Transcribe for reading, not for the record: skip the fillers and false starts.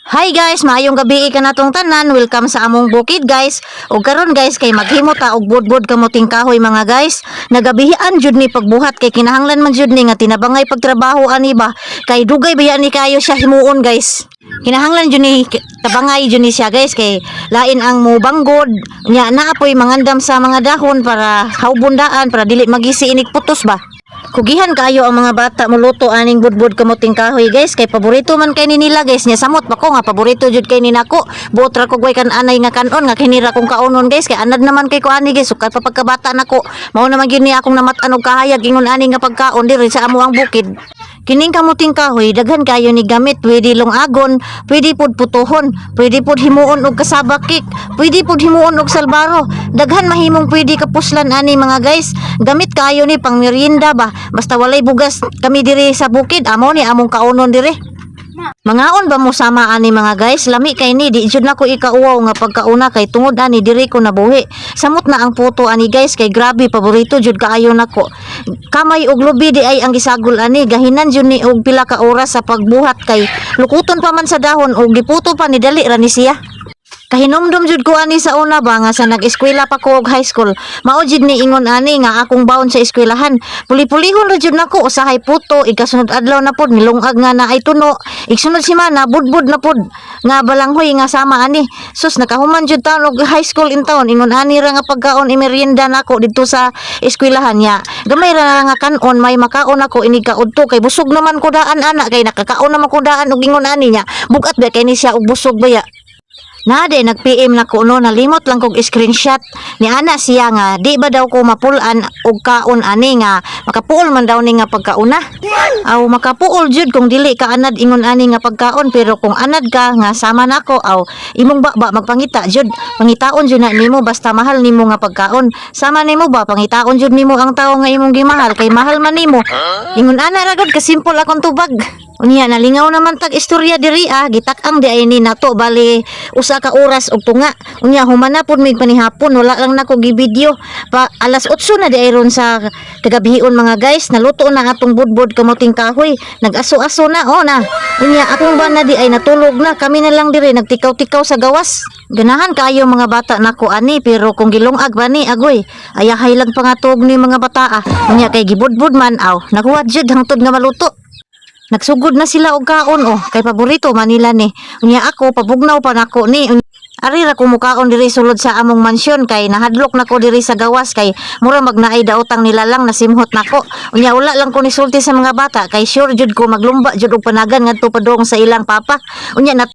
Hi guys, maayong gabi ka natong tanan. Welcome sa among bukid guys. Ug karon guys kay maghimo ta og budbud kamuting kahoy mga guys. Nagabihian jud ni pagbuhat kay kinahanglan man jud ni nga tinabangay pagtrabaho ani ba. Kay dugay biya ni kayo siya himuon guys. Kinahanglan jud ni tabangay jud ni siya guys kay lain ang mubanggod. Nya naapoy mangandam sa mga dahon para haubundaan para dili magisi inig putos ba. Kugihan kayo ang mga bata muluto aning budbud kamuting kahoy guys kay paborito man kay ni nila guys nya samot pa ko nga paborito jud kay ni nako buot ra ko way kan anay nga kanon nga kinira kong kaonon guys kay anad naman kay ko ani guys sukad pa pagkabata nako mao naman gyud ni akong namatan og kahayag ingon ani nga pagkaon diri sa amo ang bukid. Kining kamuting kahoy daghan kayo ni gamit, pwede lungagon, pwede pud putuhon, pwede pud himuon og kasabakik, pwede pud himuon og salbaro. Daghan mahimong pwede kapuslan ani mga guys. Gamit kayo ni pang merienda ba. Basta walay bugas kami diri sa bukid, amo ni among kaonon diri. Mangaon ba mo sama ani mga guys? Lami kay ni di jud nako ikauwaw nga pagkauna kay tungod ani diri ko nabuhi. Samot na ang puto ani guys kay grabe paborito jud kaayo nako. Kamay og lubi di ay ang gisagol ani gahinan jud ni og pila ka oras sa pagbuhat kay lukuton pa man sa dahon og giputo pa ni dali ra ni siya. Kahinomdom jud ko ani sa una ba nga sa nag-eskwela pa ko og high school. Mao jud ni ingon ani nga akong bawon sa eskwelahan. Puli-pulihon ra jud nako usahay puto ikasunod adlaw na pod nilungag nga na ay tuno. Igsunod semana budbud na pod nga balanghoy nga sama ani. Sus nakahuman jud taon og high school in town ingon ani ra nga pagkaon imerienda nako didto sa eskwelahan niya. Gamay ra nga kanon may makaon ako inig kaudto kay busog naman ko daan ana kay nakakaon naman ko daan og ingon ani niya. Bugat ba kay ni siya og busog baya. Nade nag-PM na ko no nalimot lang kog screenshot ni ana siya nga di ba daw ko mapulan og kaon ani nga makapuol man daw ni nga pagkauna. Aw makapuol jud kung dili ka anad ingon ani nga pagkaon pero kung anad ka nga sama nako aw imong ba magpangita jud pangitaon jud na nimo basta mahal nimo nga pagkaon sama nimo ba pangitaon jud nimo ang tawo nga imong gimahal kay mahal man nimo ingon ana ra gud ka simple akong tubag. Unya nalingaw naman tag istorya diri gitak-ang di ay ni nato bali usa ka oras og tunga. Unya humana pud mig panihapon wala lang nako gi-video pa alas 8 na di ay ron sa kagabihon mga guys naluto na atong budbud kamuting kahoy nag-aso-aso na na. Unya akong bana di ay natulog na kami na lang diri nagtikaw-tikaw sa gawas. Ganahan kayo mga bata nako ani pero kung gilungag ba ni agoy ayahay lang pangatog ni mga bata Unya kay gibudbud man nakuha jud hangtod nga maluto. Nagsugod na sila og kaon kay paborito manila ni. Unya ako pabugnaw pa nako ni. Ari ra ko mukaon diri sulod sa among mansyon kay nahadlok nako diri sa gawas kay mura magnaay daotang nila lang nasimhot nako. Unya wala lang ko ni sulti sa mga bata kay sure jud ko maglumba jud og panagan ngadto padong sa ilang papa. Unya